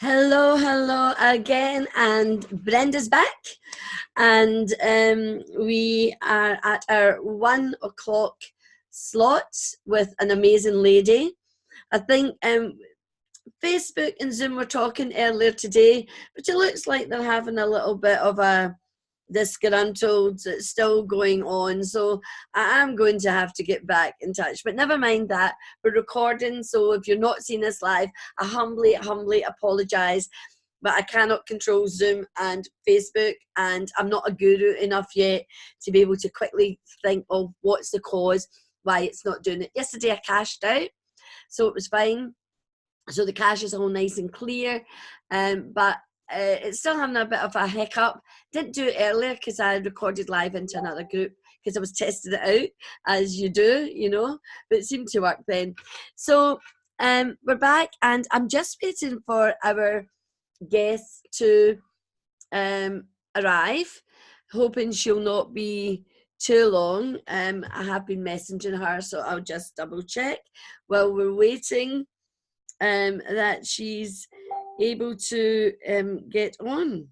Hello, hello again, and Brenda's back, and we are at our 1 o'clock slot with an amazing lady. I think Facebook and Zoom were talking earlier today, but it looks like they're having a little bit of a disgruntled. It's still going on, so I am going to have to get back in touch, but never mind that. We're recording, so if you're not seeing this live, I humbly apologize, but I cannot control Zoom and Facebook, and I'm not a guru enough yet to be able to quickly think of what's the cause why it's not doing it. Yesterday I cashed out, so it was fine, so the cache is all nice and clear, but it's still having a bit of a hiccup. Didn't do it earlier because I recorded live into another group because I was testing it out, as you do, you know, but it seemed to work then. So we're back, and I'm just waiting for our guest to arrive, hoping she'll not be too long. I have been messaging her, so I'll just double check while we're waiting that she's able to get on.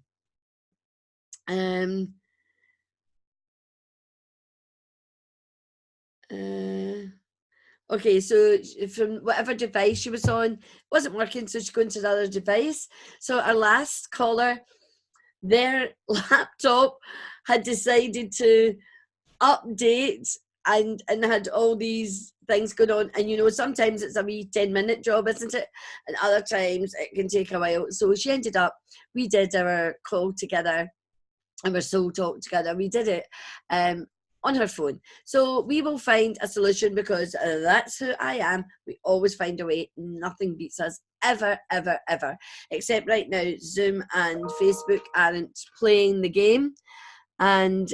Okay, so from whatever device she was on, wasn't working, so she's going to another device. So our last caller, their laptop had decided to update and had all these things going on, and you know, sometimes it's a wee 10-minute job, isn't it, and other times it can take a while. So she ended up, we did our call together and our soul talk together, we did it on her phone. So we will find a solution, because that's who I am. We always find a way. Nothing beats us, ever, except right now Zoom and Facebook aren't playing the game, and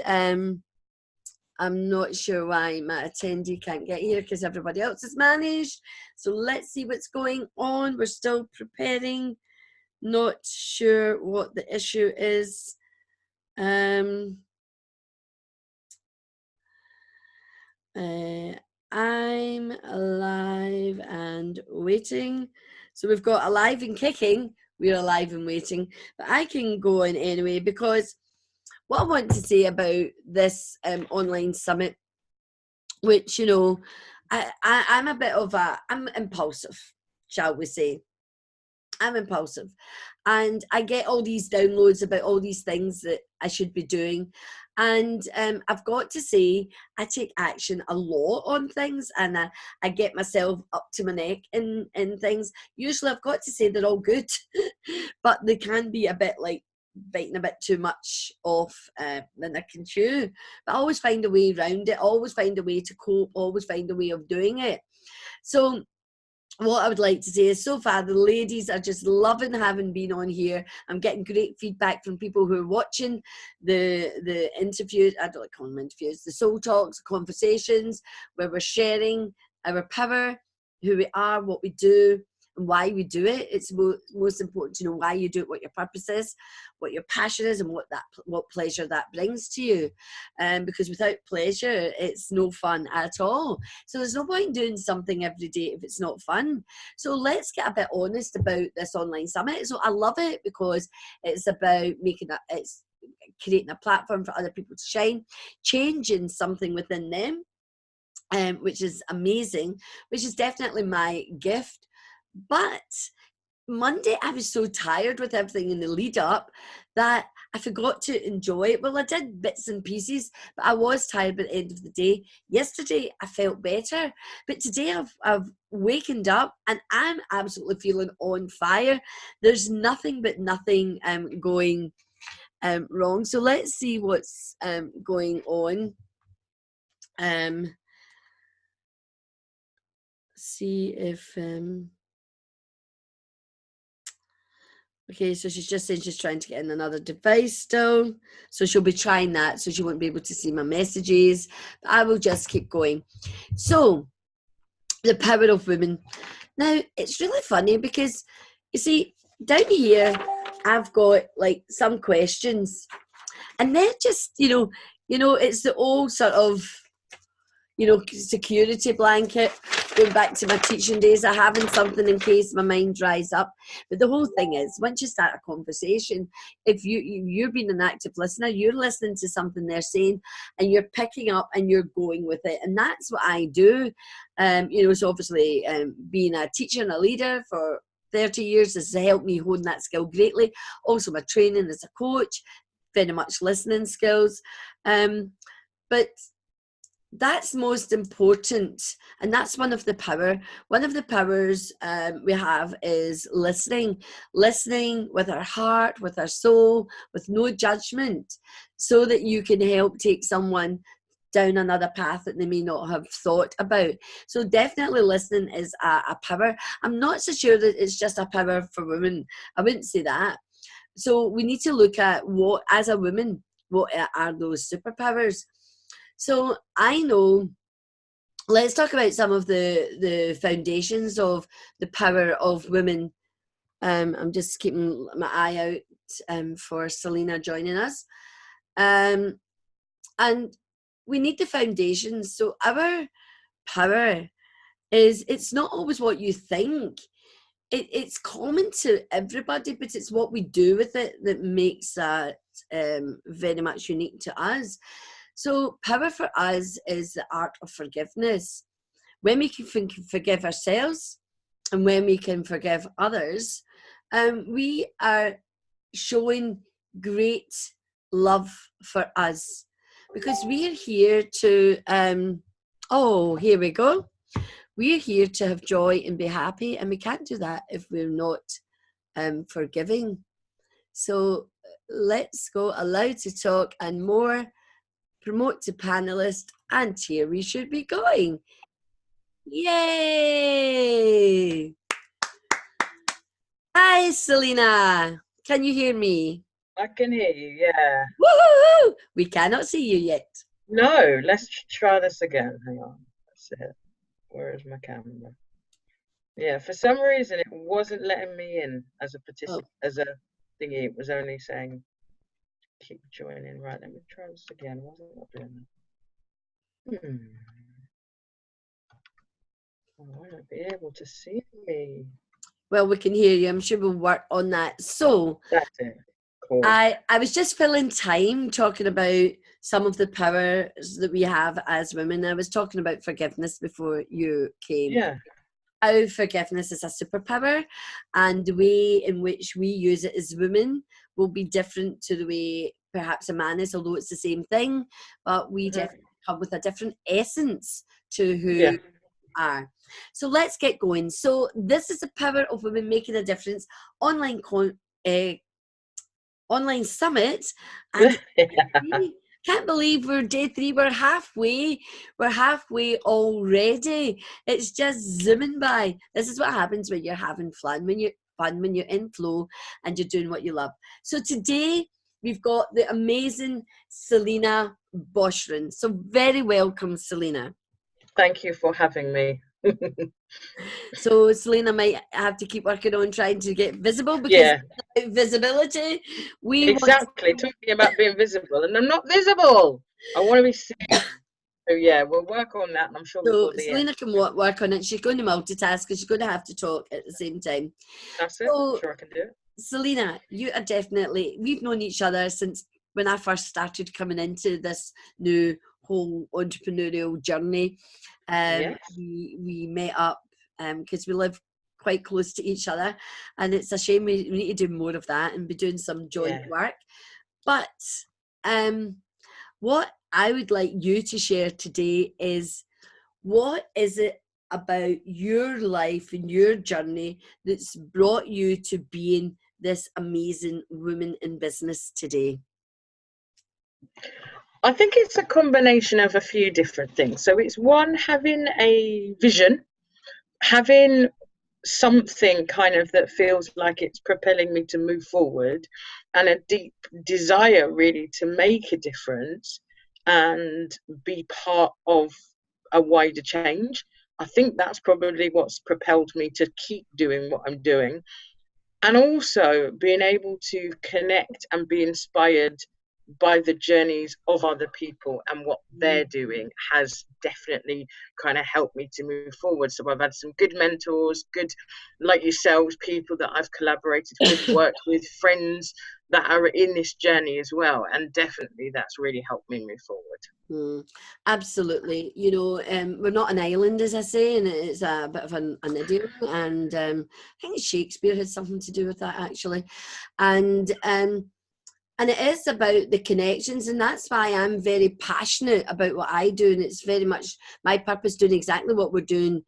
I'm not sure why my attendee can't get here, because everybody else has managed. So let's see what's going on. We're still preparing. Not sure what the issue is. I'm alive and waiting. So we've got alive and kicking. We're alive and waiting. But I can go in anyway, because what I want to say about this online summit, which, you know, I'm a bit of I'm impulsive, shall we say. I'm impulsive, and I get all these downloads about all these things that I should be doing, and I've got to say, I take action a lot on things, and I get myself up to my neck in things. Usually I've got to say they're all good, but they can be a bit like biting a bit too much off than I can chew. But I always find a way around it, always find a way to cope, always find a way of doing it. So what I would like to say is, so far the ladies are just loving having been on here. I'm getting great feedback from people who are watching the interviews. I don't like calling them interviews, the soul talks, conversations, where we're sharing our power, who we are, what we do, and why we do it. It's most important to know why you do it, what your purpose is, what your passion is, and what pleasure that brings to you. Because without pleasure, it's no fun at all. So there's no point in doing something every day if it's not fun. So let's get a bit honest about this online summit. So I love it because it's about it's creating a platform for other people to shine, changing something within them, which is amazing, which is definitely my gift. But Monday, I was so tired with everything in the lead up that I forgot to enjoy it. Well, I did bits and pieces, but I was tired by the end of the day. Yesterday, I felt better, but today I've wakened up and I'm absolutely feeling on fire. There's nothing but nothing going wrong. So let's see what's going on. See if... Okay, so she's just saying she's trying to get in another device still. So she'll be trying that, so she won't be able to see my messages. But I will just keep going. So, the power of women. Now, it's really funny because, you see, down here, I've got, like, some questions. And they're just, you know, it's the old sort of, you know, security blanket. going back to my teaching days, of having something in case my mind dries up. But the whole thing is, once you start a conversation, if you're being an active listener, you're listening to something they're saying, and you're picking up and you're going with it. And that's what I do. So obviously, being a teacher and a leader for 30 years has helped me hone that skill greatly. Also, my training as a coach, very much listening skills. But that's most important, and that's one of the powers we have is listening with our heart, with our soul, with no judgment, so that you can help take someone down another path that they may not have thought about. So definitely listening is a power. I'm not so sure that it's just a power for women. I wouldn't say that. So we need to look at what, as a woman, what are those superpowers. So I know, let's talk about some of the foundations of the power of women. I'm just keeping my eye out for Selina joining us. And we need the foundations. So our power is, it's not always what you think. It's common to everybody, but it's what we do with it that makes that very much unique to us. So power for us is the art of forgiveness. When we can forgive ourselves and when we can forgive others, we are showing great love for us, because we are here to, here we go. We're here to have joy and be happy, and we can't do that if we're not forgiving. So let's go. Allowed to talk and more. Promote to panelist, and here we should be going. Yay! Hi, Selina. Can you hear me? I can hear you, yeah. Woohoo! We cannot see you yet. No, let's try this again. Hang on. That's it. Where is my camera? Yeah, for some reason it wasn't letting me in as a participant, as a thingy. It was only saying keep joining. Right, let me try this again. Why isn't it doing that? Oh, I won't be able to see me. Well, we can hear you. I'm sure we'll work on that. So that's it. Cool. I was just filling time talking about some of the powers that we have as women. I was talking about forgiveness before you came. Yeah. How forgiveness is a superpower, and the way in which we use it as women will be different to the way perhaps a man is, although it's the same thing, but we definitely come with a different essence to who we are. So let's get going. So this is the power of women making a difference online summit, and can't believe we're day 3. We're halfway already. It's just zooming by. This is what happens when you're having fun, when you're in flow and you're doing what you love. So today we've got the amazing Selina Boshorin. So very welcome, Selina. Thank you for having me. So Selina might have to keep working on trying to get visible, because visibility. Talking about being visible, and I'm not visible. I want to be seen. So yeah, we'll work on that, and I'm sure Selina can work on it. She's going to multitask, because she's going to have to talk at the same time. That's it. I'm sure I can do it. Selina, you are definitely, we've known each other since when I first started coming into this new whole entrepreneurial journey. We met up because we live quite close to each other, and it's a shame we need to do more of that and be doing some joint work. But what I would like you to share today is, what is it about your life and your journey that's brought you to being this amazing woman in business today? I think it's a combination of a few different things. So it's one, having a vision, having something kind of that feels like it's propelling me to move forward, and a deep desire really to make a difference and be part of a wider change. I think that's probably what's propelled me to keep doing what I'm doing. And also being able to connect and be inspired by the journeys of other people, and what they're doing has definitely kind of helped me to move forward. So I've had some good mentors, good, like yourselves, people that I've collaborated with, worked with, friends that are in this journey as well, and definitely that's really helped me move forward. Absolutely. You know, we're not an island, as I say, and it's a bit of an idiom. And I think Shakespeare had something to do with that, actually. And it is about the connections, and that's why I'm very passionate about what I do, and it's very much my purpose doing exactly what we're doing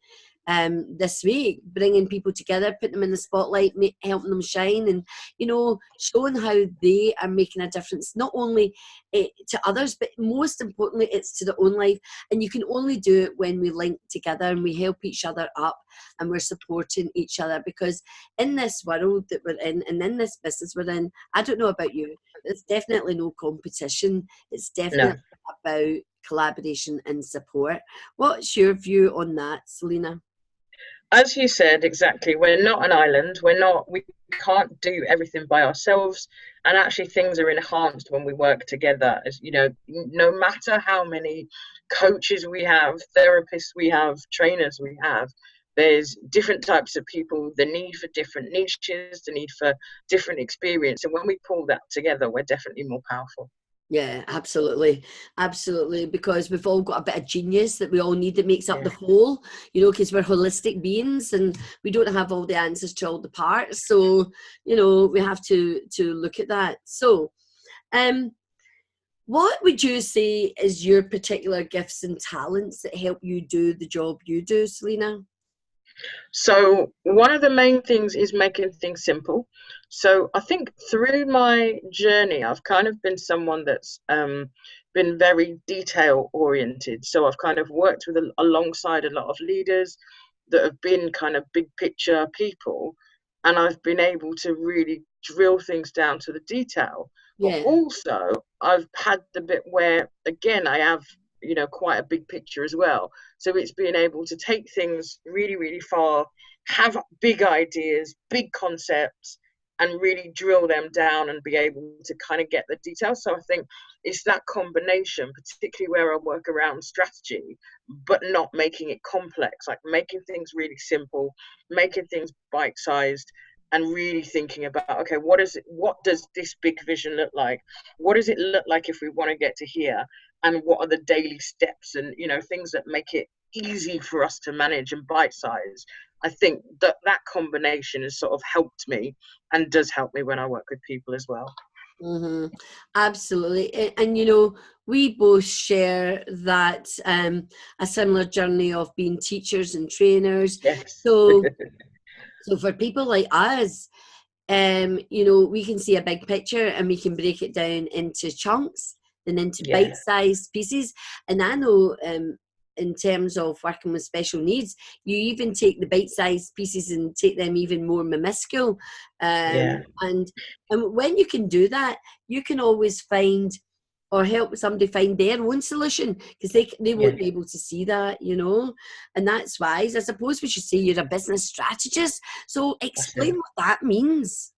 this week, bringing people together, putting them in the spotlight, helping them shine, and showing how they are making a difference, not only to others, but most importantly, it's to their own life. And you can only do it when we link together and we help each other up and we're supporting each other, because in this world that we're in and in this business we're in, I don't know about you, it's definitely no competition. It's No. definitely about collaboration and support. What's your view on that, Selina? As you said, exactly, we're not an island. We can't do everything by ourselves, and actually things are enhanced when we work together. As you know, no matter how many coaches we have, therapists we have, trainers we have, there's different types of people, the need for different niches, the need for different experience, and when we pull that together, we're definitely more powerful. Yeah, absolutely. Absolutely. Because we've all got a bit of genius that we all need that makes up the Yeah. whole, because we're holistic beings and we don't have all the answers to all the parts. So, we have to look at that. So, what would you say is your particular gifts and talents that help you do the job you do, Selina? So one of the main things is making things simple. So I think through my journey, I've kind of been someone that's been very detail oriented. So I've kind of worked with alongside a lot of leaders that have been kind of big picture people, and I've been able to really drill things down to the detail. But Yeah. also, I've had the bit where, again, I have, quite a big picture as well. So it's being able to take things really, really far, have big ideas, big concepts, and really drill them down and be able to kind of get the details. So I think it's that combination, particularly where I work around strategy, but not making it complex, like making things really simple, making things bite-sized, and really thinking about, okay, what does this big vision look like? What does it look like if we want to get to here? And what are the daily steps and things that make it easy for us to manage and bite size? I think that combination has sort of helped me and does help me when I work with people as well. Mm-hmm. Absolutely. And we both share that a similar journey of being teachers and trainers. Yes. So for people like us, we can see a big picture and we can break it down into chunks and into Yeah. bite-sized pieces. And I know in terms of working with special needs, you even take the bite-sized pieces and take them even more minuscule. Yeah. And when you can do that, you can always find or help somebody find their own solution, because they Yeah. won't be able to see that, and that's wise. I suppose we should say you're a business strategist. So That's it. explain what that means.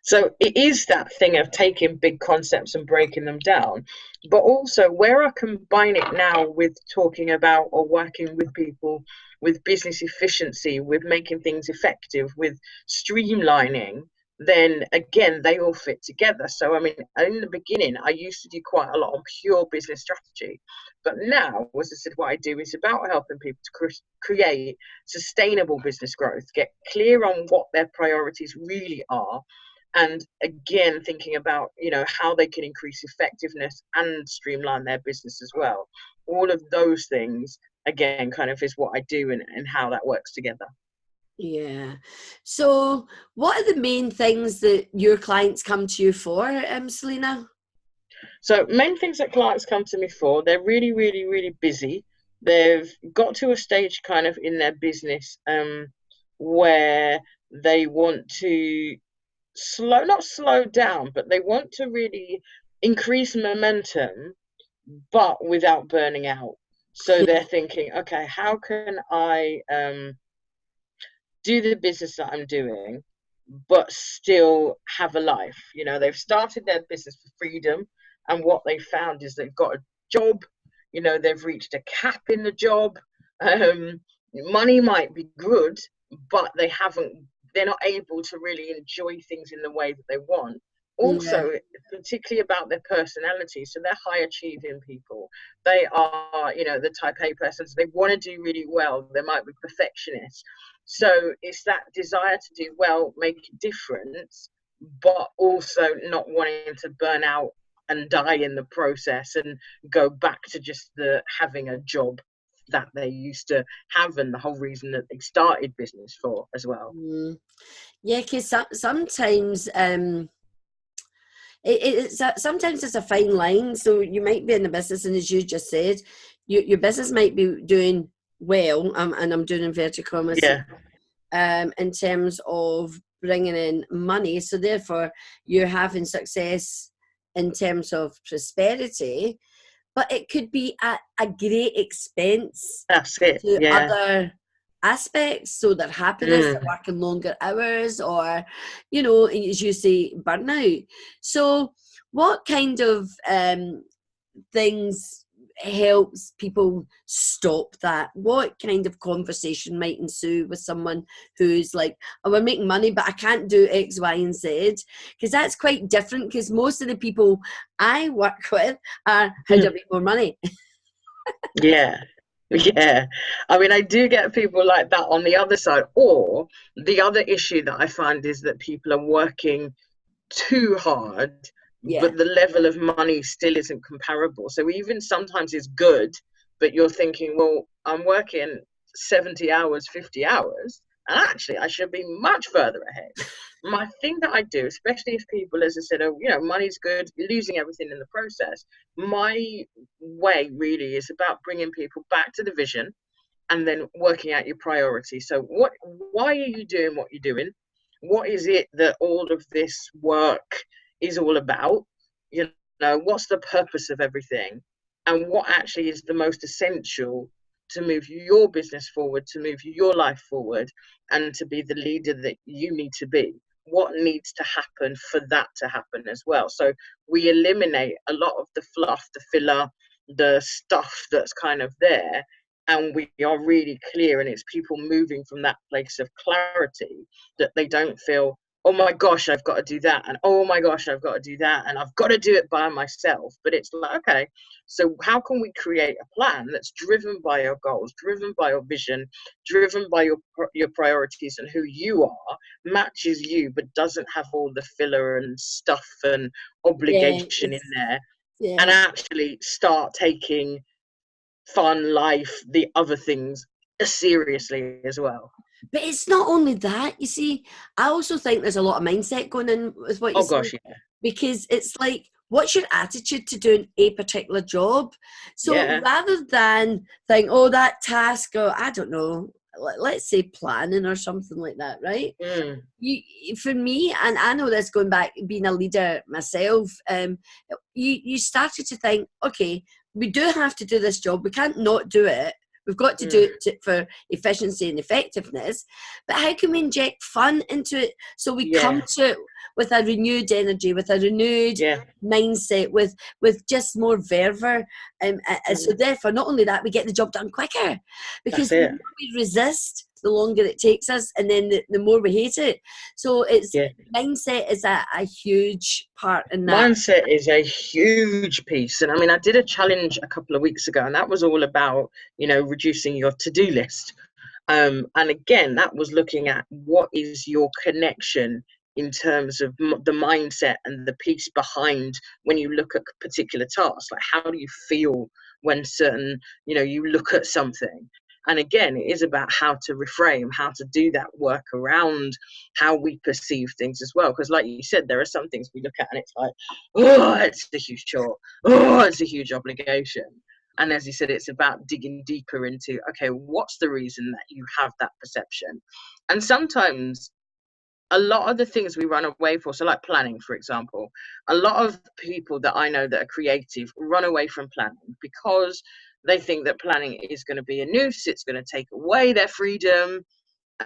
So it is that thing of taking big concepts and breaking them down, but also where I combine it now with talking about or working with people with business efficiency, with making things effective, with streamlining, then again, they all fit together. So, I mean, in the beginning, I used to do quite a lot on pure business strategy. But now, as I said, what I do is about helping people to create sustainable business growth, get clear on what their priorities really are, and again thinking about how they can increase effectiveness and streamline their business as well. All of those things again kind of is what I do, and how that works together. Yeah. So what are the main things that your clients come to you for, Selina? So main things that clients come to me for, they're really, really, really busy. They've got to a stage kind of in their business where they want to not slow down, but they want to really increase momentum, but without burning out. So they're thinking, okay, how can I do the business that I'm doing, but still have a life? They've started their business for freedom. and what they found is they've got a job, they've reached a cap in the job. Money might be good, but they're not able to really enjoy things in the way that they want. Yeah. Also, particularly about their personality. So they're high achieving people. They are, the type A persons. They want to do really well. They might be perfectionists. So it's that desire to do well, make a difference, but also not wanting to burn out and die in the process and go back to just having a job that they used to have, and the whole reason that they started business for as well. Yeah, because sometimes sometimes it's a fine line. So you might be in the business, and as you just said, your business might be doing well, and I'm doing inverted commas, Yeah, in terms of bringing in money. So therefore, you're having success in terms of prosperity, but it could be at a great expense that's it. to Yeah. other aspects. So their happiness, they're working longer hours, or, as you say, burnout. So what kind of things helps people stop that? What kind of conversation might ensue with someone who's like, oh, we're making money, but I can't do X, Y, and Z? Because that's quite different, because most of the people I work with are, how do I make more money? Yeah. Yeah. I mean, I do get people like that on the other side. Or the other issue that I find is that people are working too hard, Yeah. but the level of money still isn't comparable. So even sometimes it's good, but you're thinking, well, I'm working 70 hours, 50 hours, and actually I should be much further ahead. My thing that I do, especially if people, as I said, money's good, you're losing everything in the process. My way really is about bringing people back to the vision and then working out your priorities. So why are you doing what you're doing? What is it that all of this work is all about? What's the purpose of everything? And what actually is the most essential to move your business forward, to move your life forward, and to be the leader that you need to be? What needs to happen for that to happen as well? So we eliminate a lot of the fluff, the filler, the stuff that's kind of there, and we are really clear, and it's people moving from that place of clarity, that they don't feel, oh my gosh, I've got to do that, and oh my gosh, I've got to do that, and I've got to do it by myself. But it's like, okay, so how can we create a plan that's driven by your goals, driven by your vision, driven by your priorities and who you are, matches you, but doesn't have all the filler and stuff and Yeah. obligation in there, and Yeah. actually start taking fun, life, the other things seriously as well. But it's not only that, you see, I also think there's a lot of mindset going in with what you Oh say, gosh, yeah. because it's like, what's your attitude to doing a particular job? So Yeah. rather than think, oh, that task, or I don't know, let's say planning or something like that, right? For me, and I know this going back being a leader myself, you started to think, okay, we do have to do this job, we can't not do it, we've got to do it for efficiency and effectiveness, but how can we inject fun into it so we come Yeah. to it with a renewed energy, with a renewed Yeah. mindset, with just more verve, so therefore not only that, we get the job done quicker, because That's the it. more we resist, the longer it takes us, and then the more we hate it. So it's Yeah. mindset is a huge part in that. Mindset is a huge piece. And I mean, I did a challenge a couple of weeks ago, and that was all about, reducing your to-do list. And again, that was looking at what is your connection in terms of the mindset and the piece behind when you look at particular tasks. Like, how do you feel when certain, you look at something? And again, it is about how to reframe, how to do that work around how we perceive things as well. Because like you said, there are some things we look at and it's like, oh, it's a huge chore. Oh, it's a huge obligation. And as you said, it's about digging deeper into, okay, what's the reason that you have that perception? And sometimes a lot of the things we run away for, so like planning, for example, a lot of people that I know that are creative run away from planning because they think that planning is going to be a noose, it's going to take away their freedom.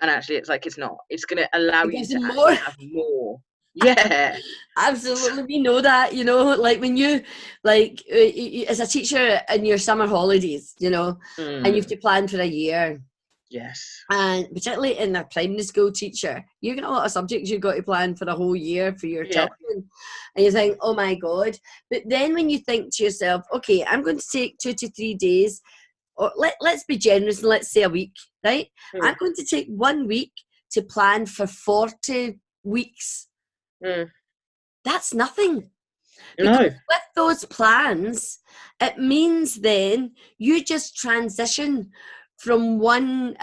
And actually, it's like, it's not. It's going to allow It you gives to them actually more. have more. Yeah. Absolutely, we know that, you know, like when you, like, as a teacher in your summer holidays, you know, and you have to plan for a year, Yes. and particularly in a primary school teacher, you've got a lot of subjects you've got to plan for a whole year for your Yeah. children, and you think, oh my God. But then when you think to yourself, okay, I'm going to take 2 to 3 days, or let's be generous and let's say a week, right? Mm. I'm going to take 1 week to plan for 40 weeks. Mm. That's nothing. No. Because with those plans, it means then you just transition from one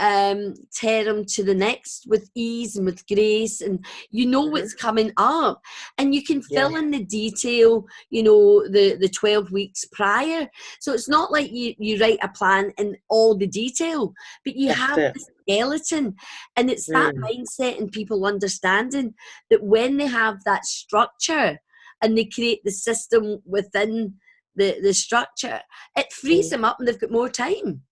term to the next with ease and with grace, and you know what's coming up, and you can Yeah. fill in the detail, you know, the 12 weeks prior. So it's not like you write a plan in all the detail, but you That's have it. the skeleton, and it's that Mm. mindset and people understanding that when they have that structure and they create the system within the structure, it frees Mm. them up and they've got more time.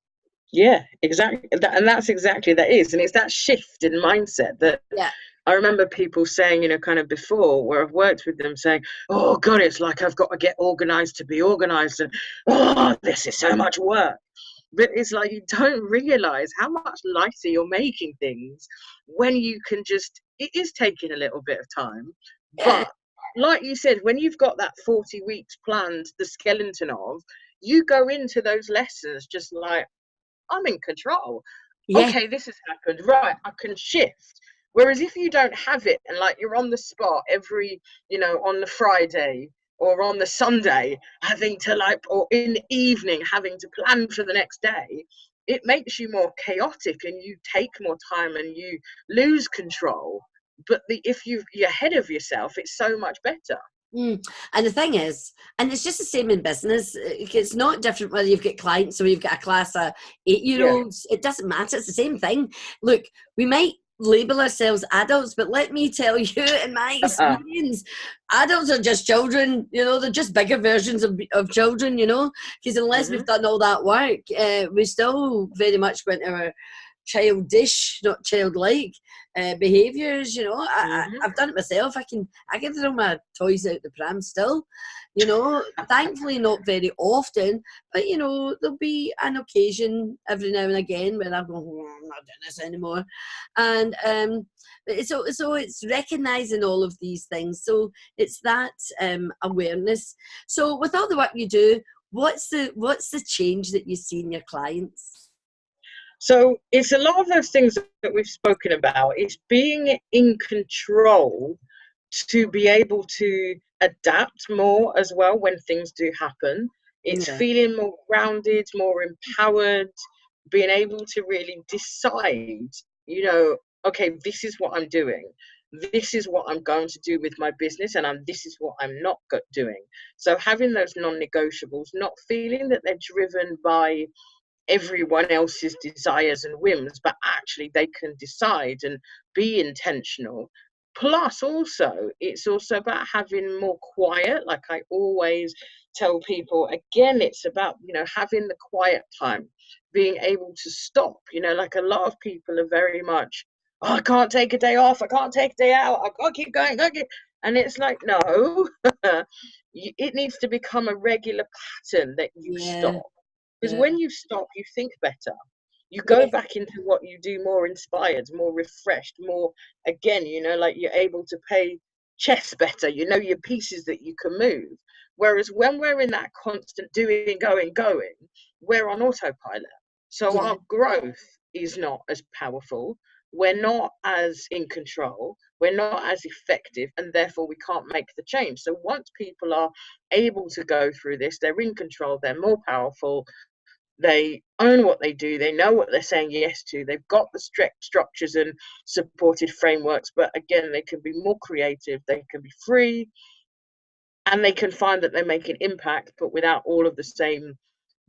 Yeah, exactly. And that's exactly that is. And it's that shift in mindset that Yeah. I remember people saying, you know, kind of before where I've worked with them saying, oh God, it's like I've got to get organized to be organized. And oh, this is so much work. But it's like you don't realize how much lighter you're making things when you can just, it is taking a little bit of time. Yeah. But like you said, when you've got that 40 weeks planned, the skeleton of, you go into those lessons just like, I'm in control. Yeah. Okay, this has happened. Right, I can shift. Whereas if you don't have it and like you're on the spot every, you know, on the Friday or on the Sunday, having to like, or in the evening, having to plan for the next day, it makes you more chaotic and you take more time and you lose control. But if you're ahead of yourself, it's so much better. Mm. And the thing is, and it's just the same in business, it's not different whether you've got clients or you've got a class of 8 year Yeah. olds. It doesn't matter. It's the same thing. Look, we might label ourselves adults, but let me tell you, in my experience, adults are just children, you know, they're just bigger versions of children, you know, because unless we've done all that work, we still very much go into our childish, not childlike behaviours. You know, I've done it myself. I can throw my toys out the pram still. You know, thankfully not very often, but you know there'll be an occasion every now and again when I'm going, oh, I'm not doing this anymore, and so it's recognising all of these things. So it's that awareness. So with all the work you do, what's the change that you see in your clients? So it's a lot of those things that we've spoken about. It's being in control to be able to adapt more as well when things do happen. It's Yeah, feeling more grounded, more empowered, being able to really decide, you know, okay, this is what I'm doing. This is what I'm going to do with my business, and this is what I'm not doing. So having those non-negotiables, not feeling that they're driven by everyone else's desires and whims, but actually they can decide and be intentional. Plus, also, it's also about having more quiet. Like I always tell people, again, it's about, you know, having the quiet time, being able to stop. You know, like a lot of people are very much, oh, I can't take a day off, I can't take a day out, I've got to keep going, and it's like, no, it needs to become a regular pattern that you yeah, stop, because yeah, when you stop, you think better. You go yeah, back into what you do more inspired, more refreshed, more, again, you know, like you're able to play chess better, you know, your pieces that you can move. Whereas when we're in that constant doing, going, we're on autopilot. So yeah. our growth is not as powerful. We're not as in control. We're not as effective, and therefore we can't make the change. So once people are able to go through this, they're in control, they're more powerful, they own what they do, they know what they're saying yes to, they've got the strict structures and supported frameworks, but again, they can be more creative, they can be free, and they can find that they're making impact, but without all of the same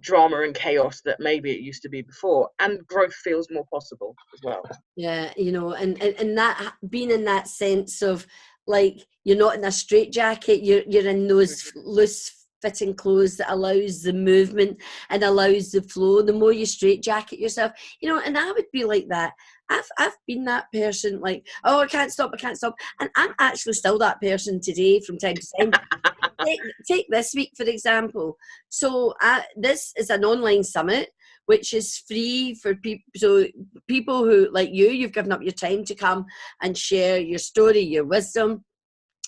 drama and chaos that maybe it used to be before. And growth feels more possible as well. Yeah, you know, and that being in that sense of like you're not in a straitjacket, you're in those loose fitting clothes that allows the movement and allows the flow. The more you straitjacket yourself, you know, and I would be like that. I've been that person, like, oh, I can't stop, and I'm actually still that person today from time to time. Take this week for example. So this is an online summit which is free for people. So people who, like you've given up your time to come and share your story, your wisdom,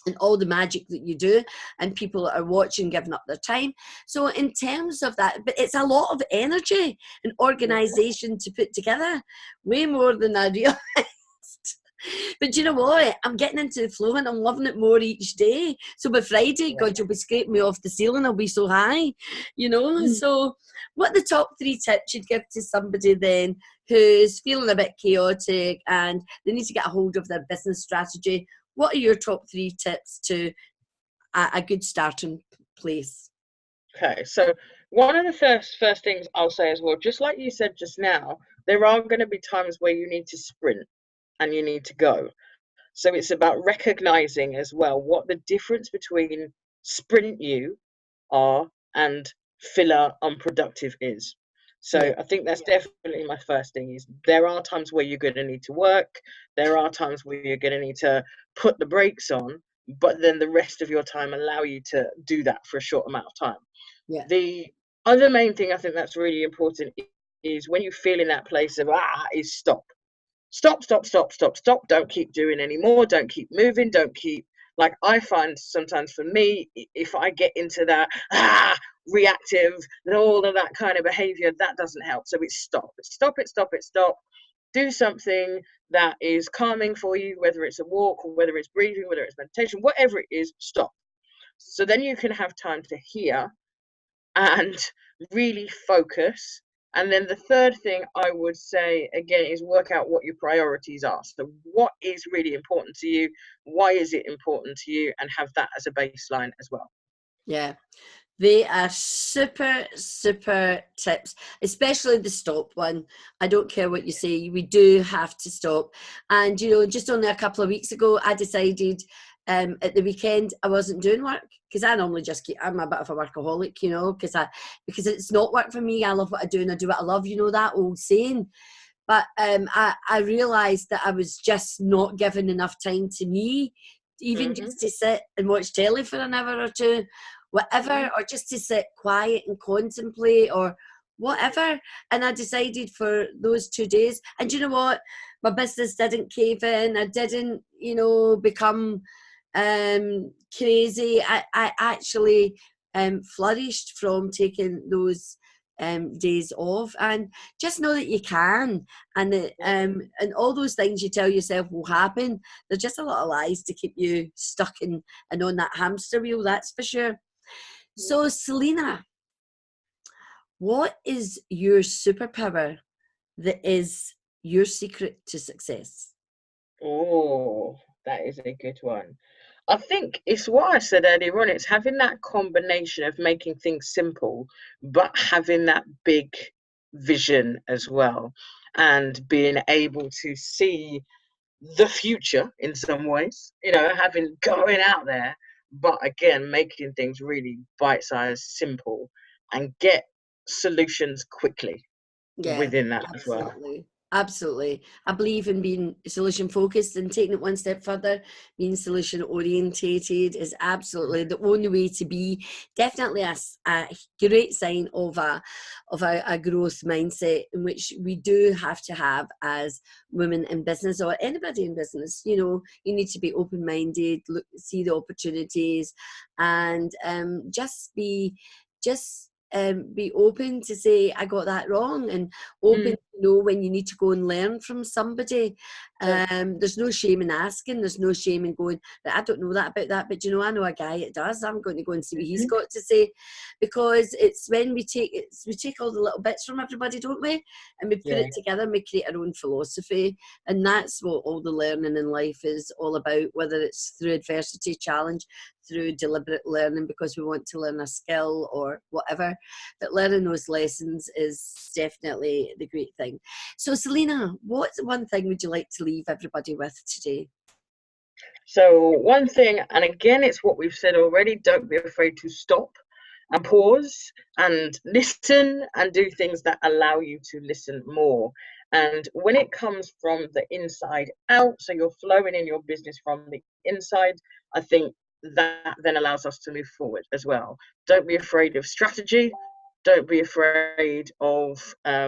and all the magic that you do, and people are watching, giving up their time. So in terms of that, but it's a lot of energy and organization to put together, way more than I realized. But you know what? I'm getting into the flow and I'm loving it more each day. So by Friday, God, you'll be scraping me off the ceiling. I'll be so high, you know. So what are the top 3 tips you'd give to somebody then who's feeling a bit chaotic and they need to get a hold of their business strategy? What are your top 3 tips to a good starting place? Okay, so one of the first things I'll say as well, just like you said just now, there are going to be times where you need to sprint and you need to go. So it's about recognizing as well what the difference between sprint you are and filler unproductive is. So I think that's definitely my first thing. Is there are times where you're going to need to work, there are times where you're going to need to put the brakes on, but then the rest of your time allow you to do that for a short amount of time. The other main thing I think that's really important is when you feel in that place of is stop. Stop. Don't keep doing anymore. Don't keep moving. Don't keep, like, I find sometimes for me, if I get into that reactive and all of that kind of behavior, that doesn't help. So it's stop. Do something that is calming for you, whether it's a walk or whether it's breathing, whether it's meditation, whatever it is, stop. So then you can have time to hear and really focus. And then the third thing I would say again is work out what your priorities are. So what is really important to you? Why is it important to you? And have that as a baseline as well. Yeah. They are super, super tips, especially the stop one. I don't care what you say, we do have to stop. And, you know, just only a couple of weeks ago, I decided at the weekend I wasn't doing work because I normally just I'm a bit of a workaholic, you know, because it's not work for me. I love what I do and I do what I love, you know, that old saying. But I realised that I was just not giving enough time to me, even just to sit and watch telly for an hour or two, whatever, or just to sit quiet and contemplate or whatever. And I decided for those 2 days, and you know what? My business didn't cave in. I didn't, you know, become crazy. I actually flourished from taking those days off, and just know that you can, and and all those things you tell yourself will happen, they're just a lot of lies to keep you stuck in and on that hamster wheel, that's for sure. So Selina, what is your superpower that is your secret to success? Oh, that is a good one. I think it's what I said earlier on. It's having that combination of making things simple, but having that big vision as well, and being able to see the future in some ways, you know, having going out there, but again, making things really bite-sized, simple, and get solutions quickly Yeah, within that as well. absolutely. Absolutely. I believe in being solution focused and taking it one step further. Being solution orientated is absolutely the only way to be. Definitely a great sign of a growth mindset, in which we do have to have as women in business or anybody in business. You know, you need to be open minded, look, see the opportunities, and be open to say I got that wrong, and open to know when you need to go and learn from somebody. There's no shame in asking, there's no shame in going, I don't know that about that, but you know, I know a guy that does. I'm going to go and see what he's got to say, because it's when we take all the little bits from everybody, don't we, and we put it together and we create our own philosophy. And that's what all the learning in life is all about, whether it's through adversity, challenge, through deliberate learning because we want to learn a skill or whatever. But learning those lessons is definitely the great thing. So Selina, what one thing would you like to leave everybody with today? So one thing, and again, it's what we've said already, don't be afraid to stop and pause and listen and do things that allow you to listen more. And when it comes from the inside out, so you're flowing in your business from the inside, I think that then allows us to move forward as well. Don't be afraid of strategy. Don't be afraid of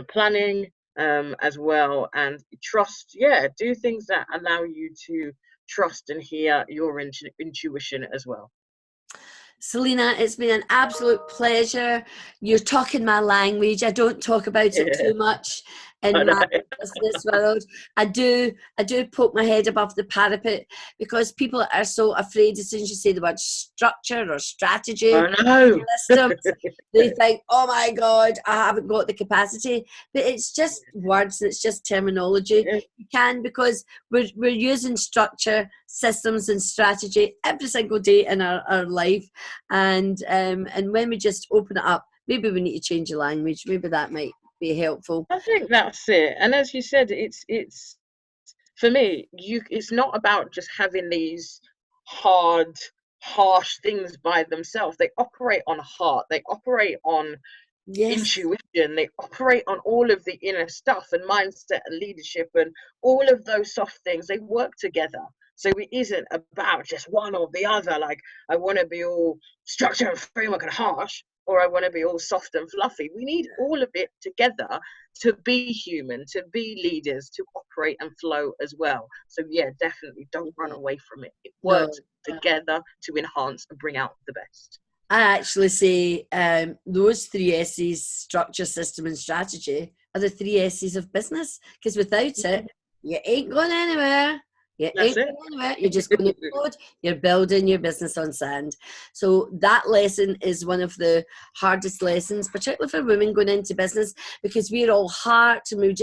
planning as well. And trust, do things that allow you to trust and hear your intuition as well. Selina, it's been an absolute pleasure. You're talking my language. I don't talk about it too much in my business world. I do poke my head above the parapet because people are so afraid as soon as you say the word structure or strategy, systems, they think, oh my God, I haven't got the capacity. But it's just words, it's just terminology. You can, because we're using structure, systems and strategy every single day in our life. And when we just open it up, maybe we need to change the language. Maybe that might be helpful. I think that's it. And as you said, it's for me, it's not about just having these hard, harsh things by themselves. They operate on heart. They operate on intuition. They operate on all of the inner stuff and mindset and leadership and all of those soft things. They work together. So it isn't about just one or the other. Like, I want to be all structure and framework and harsh, or I want to be all soft and fluffy. We need all of it together to be human, to be leaders, to operate and flow as well. So definitely don't run away from it. It works together to enhance and bring out the best. I actually say those 3 S's, structure, system and strategy, are the 3 S's of business, because without it, you ain't going anywhere. You're just going to code. You're building your business on sand. So that lesson is one of the hardest lessons, particularly for women going into business, because we're all heart and we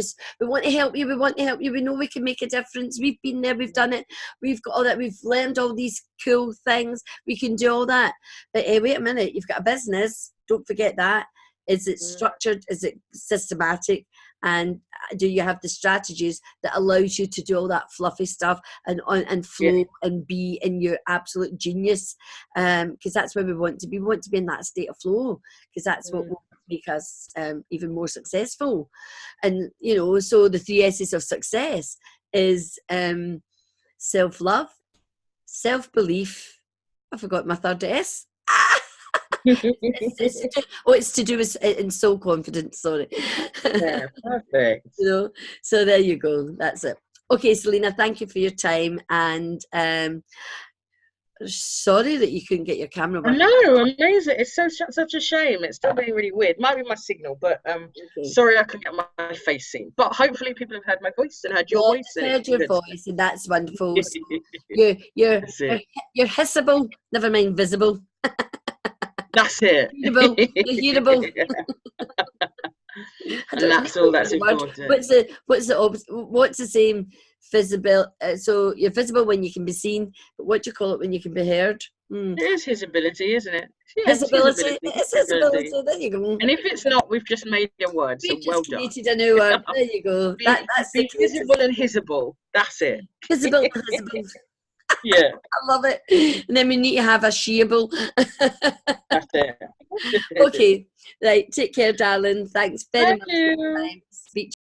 want to help you. We want to help you. We know we can make a difference. We've been there. We've done it. We've got all that. We've learned all these cool things. We can do all that. But wait a minute. You've got a business. Don't forget that. Is it structured? Is it systematic? And do you have the strategies that allows you to do all that fluffy stuff and flow and be in your absolute genius? Because that's where we want to be. We want to be in that state of flow, because that's what will make us even more successful. And, so the 3 S's of success is self-love, self-belief. I forgot my third S. It's to do with in soul confidence. Sorry. Perfect. So there you go. That's it. Okay, Selina, thank you for your time, and sorry that you couldn't get your camera working. No, amazing. It's such a shame. It's still being really weird. Might be my signal, but sorry I couldn't get my face seen. But hopefully people have heard my voice and heard your voice. Heard your voice, and that's wonderful. So you're hissable, never mind visible. That's it. Hearable. And that's all that's important. What's the same visible? So you're visible when you can be seen, but what do you call it when you can be heard? It is his ability, isn't it? Visibility. It's visibility. There you go. And if it's not, we've just made a word. So well done. Created a new word. There you go. That's visible and hissable. That's it. Visible and hissable. Yeah. I love it. And then we need to have a sheable. That's it. Okay. Right. Take care, darling. Thanks very much for your time. Speak